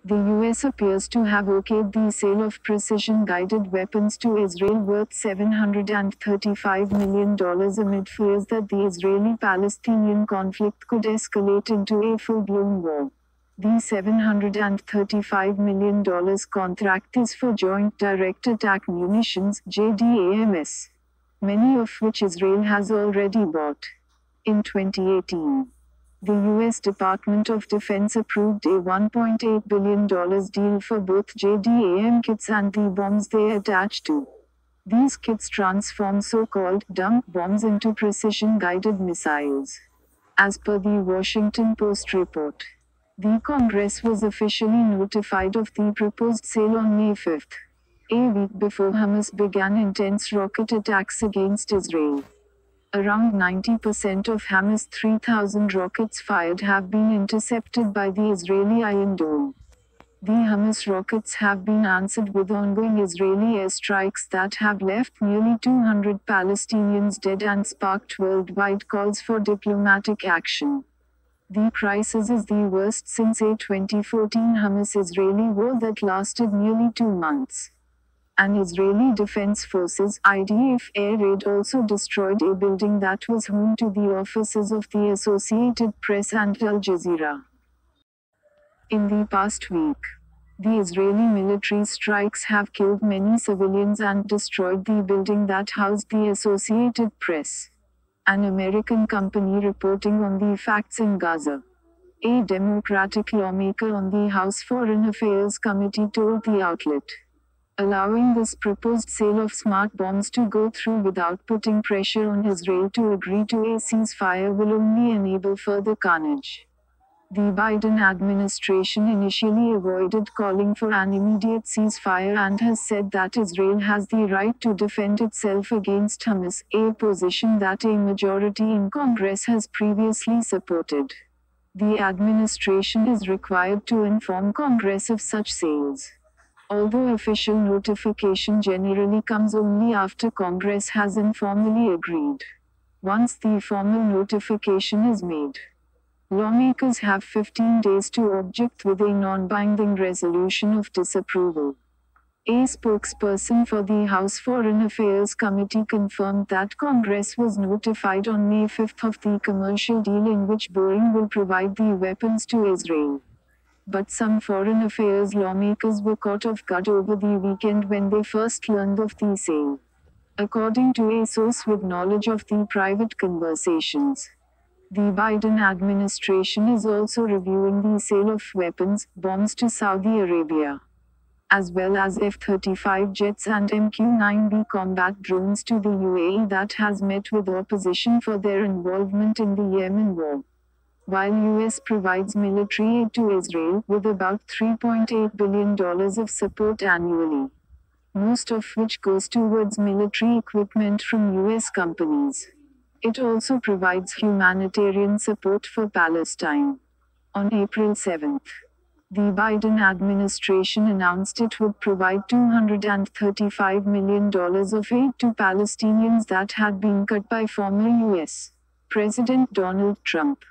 The US appears to have okayed the sale of precision-guided weapons to Israel worth $735 million amid fears that the Israeli-Palestinian conflict could escalate into a full-blown war. The $735 million contract is for Joint Direct Attack Munitions (JDAMs), many of which Israel has already bought. In 2018, the U.S. Department of Defense approved a $1.8 billion deal for both JDAM kits and the bombs they attach to. These kits transform so-called dump bombs into precision-guided missiles. As per the Washington Post report, the Congress was officially notified of the proposed sale on May 5, a week before Hamas began intense rocket attacks against Israel. Around 90% of Hamas' 3,000 rockets fired have been intercepted by the Israeli Iron Dome. The Hamas rockets have been answered with ongoing Israeli airstrikes that have left nearly 200 Palestinians dead and sparked worldwide calls for diplomatic action. The crisis is the worst since a 2014 Hamas-Israeli war that lasted nearly 2 months. An Israeli Defense Forces (IDF) air raid also destroyed a building that was home to the offices of the Associated Press and Al Jazeera. In the past week, the Israeli military strikes have killed many civilians and destroyed the building that housed the Associated Press, an American company reporting on the facts in Gaza. A Democratic lawmaker on the House Foreign Affairs Committee told the outlet, allowing this proposed sale of smart bombs to go through without putting pressure on Israel to agree to a ceasefire will only enable further carnage. The Biden administration initially avoided calling for an immediate ceasefire and has said that Israel has the right to defend itself against Hamas, a position that a majority in Congress has previously supported. The administration is required to inform Congress of such sales, although official notification generally comes only after Congress has informally agreed. Once the formal notification is made, lawmakers have 15 days to object with a non-binding resolution of disapproval. A spokesperson for the House Foreign Affairs Committee confirmed that Congress was notified on May 5 of the commercial deal in which Boeing will provide the weapons to Israel. But some foreign affairs lawmakers were caught off guard over the weekend when they first learned of the sale, according to a source with knowledge of the private conversations. The Biden administration is also reviewing the sale of weapons, bombs to Saudi Arabia, as well as F-35 jets and MQ-9B combat drones to the UAE that has met with opposition for their involvement in the Yemen war. While US provides military aid to Israel with about $3.8 billion of support annually, most of which goes towards military equipment from US companies, it also provides humanitarian support for Palestine. On April 7, the Biden administration announced it would provide $235 million of aid to Palestinians that had been cut by former US President Donald Trump.